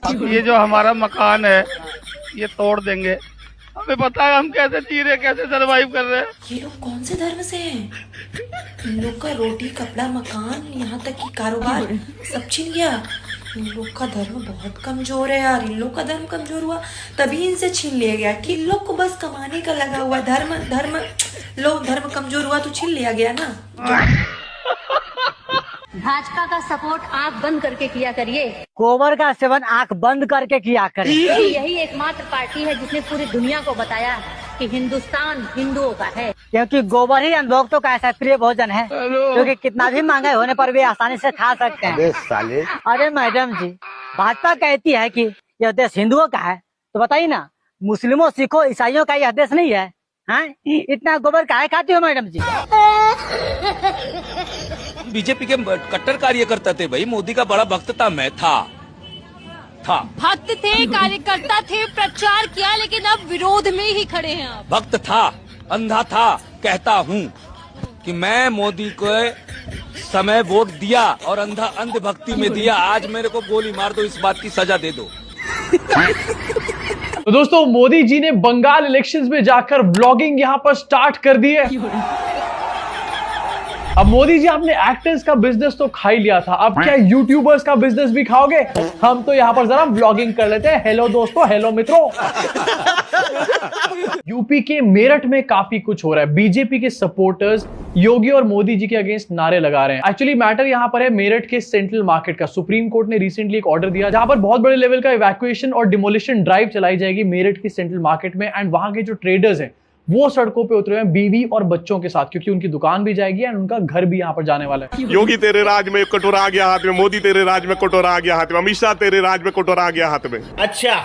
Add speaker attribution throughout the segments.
Speaker 1: ये जो हमारा मकान है ये तोड़ देंगे। हमें पता है हम कैसे जी रहे, कैसे सरवाइव कर रहे हैं।
Speaker 2: ये लोग कौन से धर्म से हैं? इन लोग का रोटी कपड़ा मकान यहाँ तक कि कारोबार सब छीन गया। इन लोग का धर्म बहुत कमजोर है यार। इन लोग का धर्म कमजोर हुआ तभी इनसे छीन लिया गया कि इन लोग को बस कमाने का लगा हुआ। धर्म धर्म लो, धर्म कमजोर हुआ तो छीन लिया गया ना।
Speaker 3: भाजपा का सपोर्ट आंख बंद करके किया करिए।
Speaker 4: गोबर का सेवन आंख बंद करके किया करे।
Speaker 3: यही एकमात्र पार्टी है जिसने पूरी दुनिया को बताया कि हिंदुस्तान हिंदुओं का है,
Speaker 4: क्योंकि गोबर ही अनभुक्तों का ऐसा प्रिय भोजन है क्योंकि कितना भी महंगा होने पर भी आसानी से खा सकते हैं।
Speaker 5: साले
Speaker 4: अरे मैडम जी, भाजपा कहती है कि यह देश हिंदुओं का है, तो बताइए ना, मुस्लिमों सिखों ईसाइयों का यह देश नहीं है? हैं? इतना गोबर काहे खाती हो मैडम जी?
Speaker 6: बीजेपी के कट्टर कार्यकर्ता थे भाई, मोदी का बड़ा भक्त था। मैं था
Speaker 7: भक्त थे, कार्यकर्ता थे, प्रचार किया, लेकिन अब विरोध में ही खड़े हैं आप।
Speaker 6: भक्त था, अंधा था। कहता हूँ कि मैं मोदी को समय वोट दिया और अंधा अंधभक्ति में दिया। आज मेरे को गोली मार दो, इस बात की सजा दे दो।
Speaker 8: तो दोस्तों, मोदी जी ने बंगाल इलेक्शंस में जाकर ब्लॉगिंग यहां पर स्टार्ट कर दी है। अब मोदी जी, आपने एक्टर्स का बिजनेस तो खा ही लिया था, अब क्या यूट्यूबर्स का बिजनेस भी खाओगे? हम तो यहाँ पर जरा व्लॉगिंग कर लेते हैं। हेलो दोस्तों, हेलो मित्रों। यूपी के मेरठ में काफी कुछ हो रहा है। बीजेपी के सपोर्टर्स योगी और मोदी जी के अगेंस्ट नारे लगा रहे हैं। एक्चुअली मैटर यहाँ पर है मेरठ के सेंट्रल मार्केट का। सुप्रीम कोर्ट ने रिसेंटली एक ऑर्डर दिया जहां पर बहुत बड़े लेवल का इवैक्यूएशन और डिमोलिशन ड्राइव चलाई जाएगी मेरठ की सेंट्रल मार्केट में। एंड वहां के जो ट्रेडर्स हैं वो सड़कों पे उतरे हैं बीवी और बच्चों के साथ, क्योंकि उनकी दुकान भी जाएगी और उनका घर भी यहाँ पर जाने वाला है।
Speaker 5: योगी तेरे राज में कटोरा आ गया हाथ में, मोदी तेरे राज में कटोरा आ गया हाथ में, अमित शाह तेरे राज में कटोरा आ गया हाथ में। अच्छा।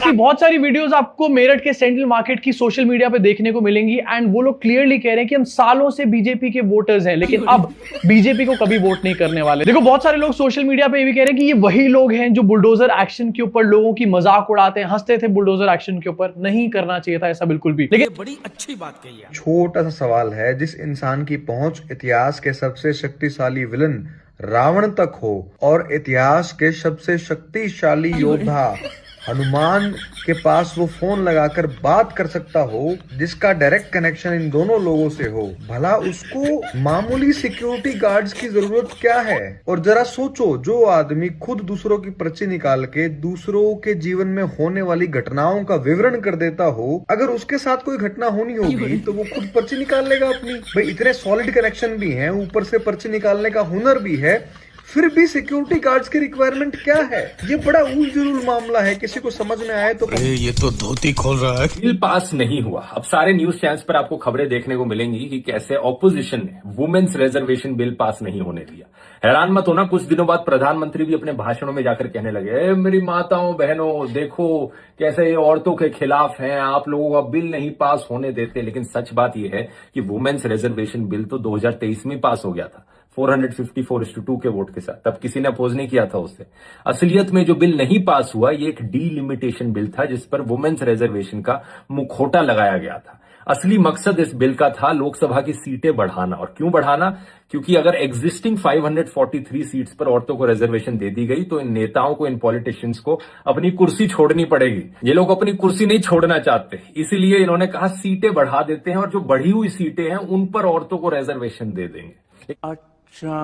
Speaker 8: बहुत सारी वीडियोस आपको मेरठ के सेंट्रल मार्केट की सोशल मीडिया पे देखने को मिलेंगी एंड वो लोग क्लियरली कह रहे हैं कि हम सालों से बीजेपी के वोटर्स हैं, लेकिन अब बीजेपी को कभी वोट नहीं करने वाले। देखो, बहुत सारे लोग सोशल मीडिया पे ये भी कह रहे हैं कि ये वही लोग हैं जो बुलडोजर एक्शन के ऊपर लोगों की मजाक उड़ाते हैं, हंसते थे बुलडोजर एक्शन के ऊपर। नहीं करना चाहिए था ऐसा बिल्कुल भी। लेकिन
Speaker 6: बड़ी अच्छी बात कही है।
Speaker 9: छोटा सा सवाल है, जिस इंसान की पहुंच इतिहास के सबसे शक्तिशाली विलन रावण तक हो और इतिहास के सबसे शक्तिशाली योद्धा हनुमान के पास वो फोन लगाकर बात कर सकता हो, जिसका डायरेक्ट कनेक्शन इन दोनों लोगों से हो, भला उसको मामूली सिक्योरिटी गार्ड्स की जरूरत क्या है? और जरा सोचो, जो आदमी खुद दूसरों की पर्ची निकाल के दूसरों के जीवन में होने वाली घटनाओं का विवरण कर देता हो, अगर उसके साथ कोई घटना होनी होगी तो वो खुद पर्ची निकाल लेगा अपनी। भाई, इतने सॉलिड कनेक्शन भी हैं, ऊपर से पर्ची निकालने का हुनर भी है, फिर भी सिक्योरिटी गार्ड्स की रिक्वायरमेंट क्या है? ये बड़ा उल-जुलूल मामला है, किसी को समझ में आए तो।
Speaker 6: ये तो धोती खोल रहा है।
Speaker 10: बिल पास नहीं हुआ। अब सारे न्यूज चैनल्स पर आपको खबरें देखने को मिलेंगी कि कैसे ऑपोजिशन ने वुमेन्स रिजर्वेशन बिल पास नहीं होने दिया। हैरान मत होना, कुछ दिनों बाद प्रधानमंत्री भी अपने भाषणों में जाकर कहने लगे, मेरी माताओं बहनों, देखो कैसे ये औरतों के खिलाफ हैं, आप लोगों का बिल नहीं पास होने देते। लेकिन सच बात यह है कि वुमेन्स रिजर्वेशन बिल तो 2023 में पास हो गया था 454:2 के वोट के साथ। तब किसी ने अपोज नहीं किया था उससे। असलियत में जो बिल नहीं पास हुआ, ये एक डीलिमिटेशन बिल था जिस पर वुमेन्स रिजर्वेशन का मुखौटा लगाया गया था। असली मकसद इस बिल का था लोकसभा की सीटें बढ़ाना। और क्यों बढ़ाना? क्योंकि अगर एग्जिस्टिंग 543 सीट्स पर औरतों को रिजर्वेशन दे दी गई तो इन नेताओं को, इन पॉलिटिशियंस को अपनी कुर्सी छोड़नी पड़ेगी। ये लोग अपनी कुर्सी नहीं छोड़ना चाहते, इसीलिए इन्होंने कहा सीटें बढ़ा देते हैं और जो बढ़ी हुई सीटें हैं उन पर औरतों को रिजर्वेशन दे देंगे। अच्छा,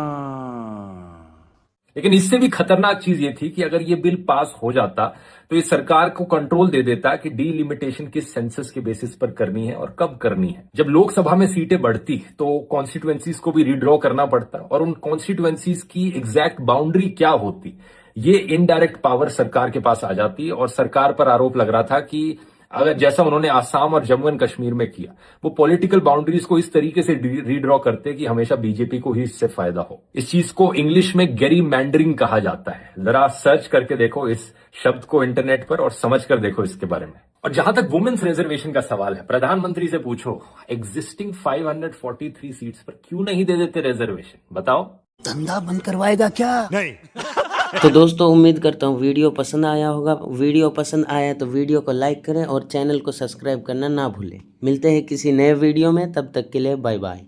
Speaker 10: लेकिन इससे भी खतरनाक चीज ये थी कि अगर ये बिल पास हो जाता तो ये सरकार को कंट्रोल दे देता कि डीलिमिटेशन किस सेंसस के बेसिस पर करनी है और कब करनी है। जब लोकसभा में सीटें बढ़ती तो कॉन्स्टिट्यूएंसीज को भी रीड्रॉ करना पड़ता और उन कॉन्स्टिट्यूएंसीज की एग्जैक्ट बाउंड्री क्या होती, ये इनडायरेक्ट पावर सरकार के पास आ जाती। और सरकार पर आरोप लग रहा था कि अगर जैसा उन्होंने आसाम और जम्मू एंड कश्मीर में किया, वो पॉलिटिकल बाउंड्रीज को इस तरीके से रीड्रॉ करते कि हमेशा बीजेपी को ही इससे फायदा हो। इस चीज को इंग्लिश में गेरीमैंडरिंग कहा जाता है। जरा सर्च करके देखो इस शब्द को इंटरनेट पर और समझ कर देखो इसके बारे में। और जहां तक वुमेन्स रिजर्वेशन का सवाल है, प्रधानमंत्री से पूछो, एग्जिस्टिंग 543 सीट्स पर क्यों नहीं दे देते रिजर्वेशन? बताओ।
Speaker 4: धंधा बंद करवाएगा क्या?
Speaker 10: नहीं।
Speaker 11: तो दोस्तों, उम्मीद करता हूँ वीडियो पसंद आया होगा। वीडियो पसंद आया तो वीडियो को लाइक करें और चैनल को सब्सक्राइब करना ना भूलें। मिलते हैं किसी नए वीडियो में, तब तक के लिए बाय बाय।